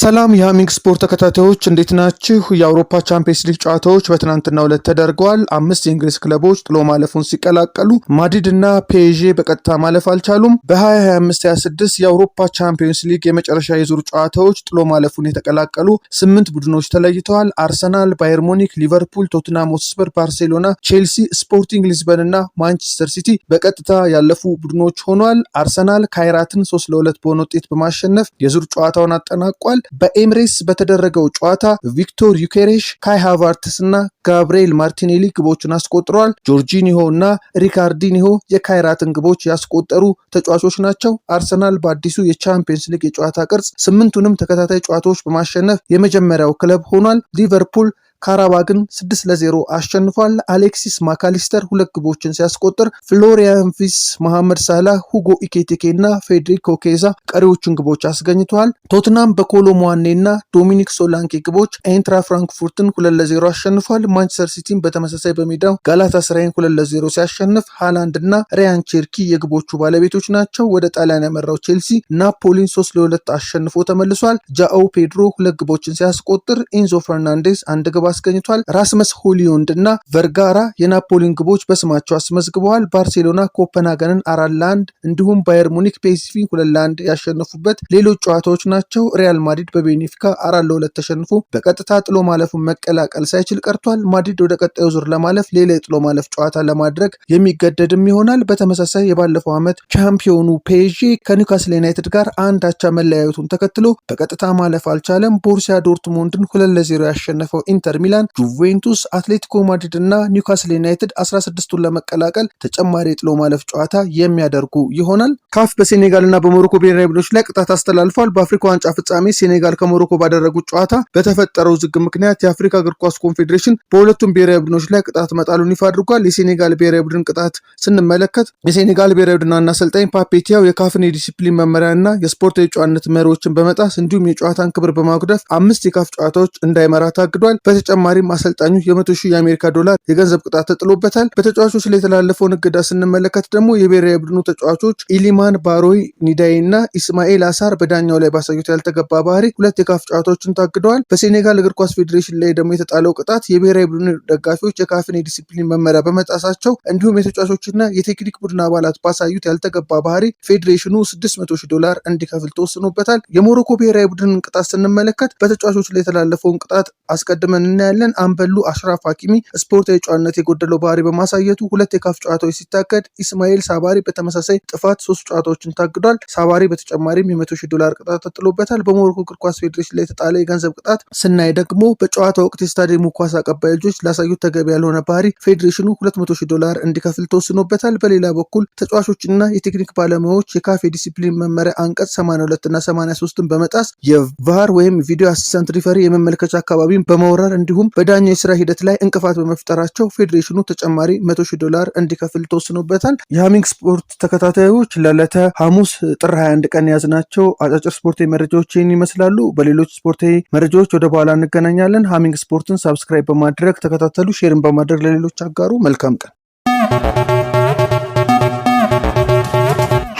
ሰላም የሃሚንግ ስፖርት ተከታታዮች እንዴት ናችሁ? የአውሮፓ ቻምፒየንስ ሊግ ጨዋታዎች በትናንትናው ዕለት ተደርገዋል። 5 የእንግሊዝ ክለቦች ጥሎ ማለፉን ሲቀላቀሉ ማድሪድ እና ፒኤስጂ በቀጥታ ማለፍ አልቻሉም። በ2025-26 የአውሮፓ ቻምፒየንስ ሊግ የመጨረሻ የዙር ጨዋታዎች ጥሎ ማለፉን የተቀላቀሉ 8 ቡድኖች ተለይተዋል። አርሰናል፣ ባየር ሙኒክ፣ ሊቨርፑል፣ ቶትናም ሆትስፐር፣ ባርሴሎና፣ ቼልሲ፣ ስፖርቲንግ ሊዝበን እና ማንቸስተር ሲቲ በቀጥታ ያለፉ ቡድኖች ሆኗል። አርሰናል ካይራትን 3-2 በሆነ ውጤት በማሸነፍ የዙር ጨዋታውን አጠናቋል። በኤምሬትስ በተደረገው ጨዋታ ቪክቶር ዩኬሬሽ፣ ካይ ሃቨርትዝ እና ጋብሪኤል ማርቲኔሊ ግቦችን አስቆጥረዋል። ጆርጂኒሆ እና ሪካርዲኒሆ የካይራትን ግቦች ያስቆጠሩ ተጫዋቾች ናቸው። አርሰናል በአዲሱ የቻምፒየንስ ሊግ የጨዋታ ቅርጽ 8ቱንም ተከታታይ ጨዋታዎች በማሸነፍ የመጀመሪያው ክለብ ሆኗል። ሊቨርፑል ካራባግን 6-0 አሸንፏል። አሌክሲስ ማካሊስተር 2 ግቦችን ሲያስቆጥር ፍሎሪያን ቪርትዝ፣ መሐመድ ሳላህ፣ ሁጎ ኢኬቲኬ እና ፌዴሪኮ ኬዛ ቀሪዎቹን ግቦች አስገኝተዋል። ቶትናም በኮሎሙዋኔ እና ዶሚኒክ ሶላንኬ ግቦች ኤንትራ ፍራንክፉርትን 2-0 አሸንፏል። ማንቸስተር ሲቲን በተመሳሳይ በሜዳው ጋላታሳራይን 2-0 ሲያሸንፍ ሃላንድ እና ሪያን ቼርኪ የግቦቹ ባለቤቶች ናቸው። ወደ ጣሊያን ያመራው ቼልሲ ናፖሊን 3-2 አሸንፎ ተመልሷል። ጃኦ ፔድሮ 2 ግቦችን ሲያስቆጥር ኢንዞ ፈርናንዴዝ 1 ግብ አስገኝቷል። ራስመስ ሆይሉንድ እና ቨርጋራ የናፖሊን ግቦች በስማቸው አስመዝግበዋል። ባርሴሎና ኮፐንሃገንን 4-1 እንዲሁም ባየር ሙኒክ ፒኤስቪ 2-1 ያሸነፉበት ሌሎች ጨዋታዎች ናቸው። ሪያል ማድሪድ በቤኔፊካ 4-2 ተሸንፎ በቀጥታ ጥሎ ማለፉን መቀላቀል ሳይችል ቀርቷል። ማድሪድ ወደ ቀጣዩ ዙር ለማለፍ ሌላ የጥሎ ማለፍ ጨዋታ ለማድረግ የሚገደድም ይሆናል። በተመሳሳይ የባለፈው ዓመት ቻምፒዮኑ ፒኤስጂ ከኒውካስል ዩናይትድ ጋር 1 አቻ መለያየቱን ተከትሎ በቀጥታ ማለፍ አልቻለም። ቦሩሲያ ዶርትሙንድን 2-0 ያሸነፈው ኢንተር ሚላን፣ ጁቬንቱስ፣ አትሌቲኮ ማድሪድ እና ኒውካስል ዩናይትድ 16ቱን ለመቀላቀል ተጨማሪ የጥሎ ማለፍ ጨዋታ የሚያደርጉ ይሆናል። ካፍ በሴኔጋል እና በሞሮኮ ብሔራዊ ቡድኖች ላይ ቅጣት አስተላልፏል። በአፍሪካ ዋንጫ ፍጻሜ ሴኔጋል ከሞሮኮ ባደረጉት ጨዋታ በተፈጠረው ውዝግብ ምክንያት የአፍሪካ እግር ኳስ ኮንፌዴሬሽን በሁለቱም ብሔራዊ ቡድኖች ላይ ቅጣት መጣሉን ይፋ አድርጓል። የሴኔጋል ብሔራዊ ቡድን ቅጣት ስንመለከት የሴኔጋል ብሔራዊ ቡድን ዋና አሰልጣኝ ፓፔቲያው የካፍን የዲሲፕሊን መመሪያ እና የስፖርታዊ ጨዋነት መሪዎችን በመጣስ እንዲሁም የጨዋታን ክብር በማጉደፍ 5 የካፍ ጨዋታዎች እንዳይመራ ታግዷል። በተጨማሪም አሰልጣኙ $100,000 የአሜሪካ ዶላር የገንዘብ ቅጣት ተጥሎበታል። በተጫዋቾች ላይ የተላለፈውን እገዳ ስንመለከት ደግሞ የብሔራዊ ቡድኑ ተጫዋቾች ኢሊማን ባሮይ ኒዳይ እና ኢስማኤል አሳር በዳኛው ላይ ባሳዩት ያልተገባ ባህሪ 2 የካፍ ጨዋታዎችን ታግደዋል። በሴኔጋል እግር ኳስ ፌዴሬሽን ላይ ደግሞ የተጣለው ቅጣት የብሔራዊ ቡድኑ ደጋፊዎች የካፍን የዲሲፕሊን መመሪያ በመጣሳቸው እንዲሁም የተጫዋቾችና የቴክኒክ ቡድን አባላት ባሳዩት ያልተገባ ባህሪ ፌዴሬሽኑ $600,000 እንዲከፍል ተወስኖበታል። የሞሮኮ ብሔራዊ ቡድንን ቅጣት ስንመለከት በተጫዋቾች ላይ የተላለፈውን ቅጣት አስቀድመን እናያለን። አንበሉ አሽራፍ ሀኪሚ ስፖርታዊ ጨዋነት የጎደለው ባህሪ በማሳየቱ 2 የካፍ ጨዋታዎች ሲታገድ፣ ኢስማኤል ሳባሪ በተመሳሳይ ጥፋት 3 ጨዋታዎችን ታግዷል። ሳባሪ በተጨማሪም $100,000 ቅጣት ተጥሎበታል። በሞሮኮ እግር ኳስ ፌዴሬሽን ላይ የተጣለ የገንዘብ ቅጣት ስናይ ደግሞ በጨዋታ ወቅት የስታዲየሙ ኳስ አቀባይ ልጆች ላሳዩት ተገቢ ያልሆነ ባህሪ ፌዴሬሽኑ $200,000 እንዲከፍል ተወስኖበታል። በሌላ በኩል ተጫዋቾችና የቴክኒክ ባለሙያዎች የካፍ የዲሲፕሊን መመሪያ አንቀጽ 82 እና 83ን በመጣስ የቫር ወይም ቪዲዮ አሲስታንት ሪፈሪ የመመልከቻ አካባቢን በመውረር እንዲሁም በዳኛው የስራ ሂደት ላይ እንቅፋት በመፍጠራቸው ፌዴሬሽኑ ተጨማሪ $100,000 እንዲከፍል ተወስኖበታል። የሃሚንግ ስፖርት ተከታታዮች ለዕለተ ሐሙስ ጥር 21 ቀን ያዝናቸው አጫጭር ስፖርታዊ መረጃዎች ይህን ይመስላሉ። በሌሎች ስፖርታዊ መረጃዎች ወደ በኋላ እንገናኛለን። ሃሚንግ ስፖርትን ሰብስክራይብ በማድረግ ተከታተሉ፣ ሼርን በማድረግ ለሌሎች አጋሩ። መልካም ቀን።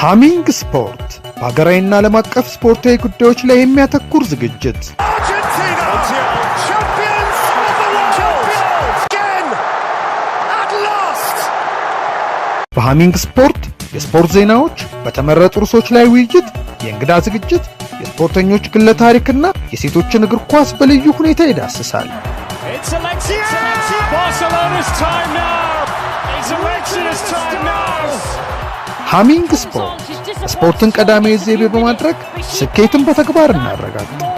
ሃሚንግ ስፖርት በሀገራዊና ዓለም አቀፍ ስፖርታዊ ጉዳዮች ላይ የሚያተኩር ዝግጅት በሃሚንግ ስፖርት የስፖርት ዜናዎች፣ በተመረጡ ርዕሶች ላይ ውይይት፣ የእንግዳ ዝግጅት፣ የስፖርተኞች ግለ ታሪክና የሴቶችን እግር ኳስ በልዩ ሁኔታ ይዳስሳል። ሃሚንግ ስፖርት ስፖርትን ቀዳሚ ዘይቤ በማድረግ ስኬትን በተግባር እናረጋግጥ።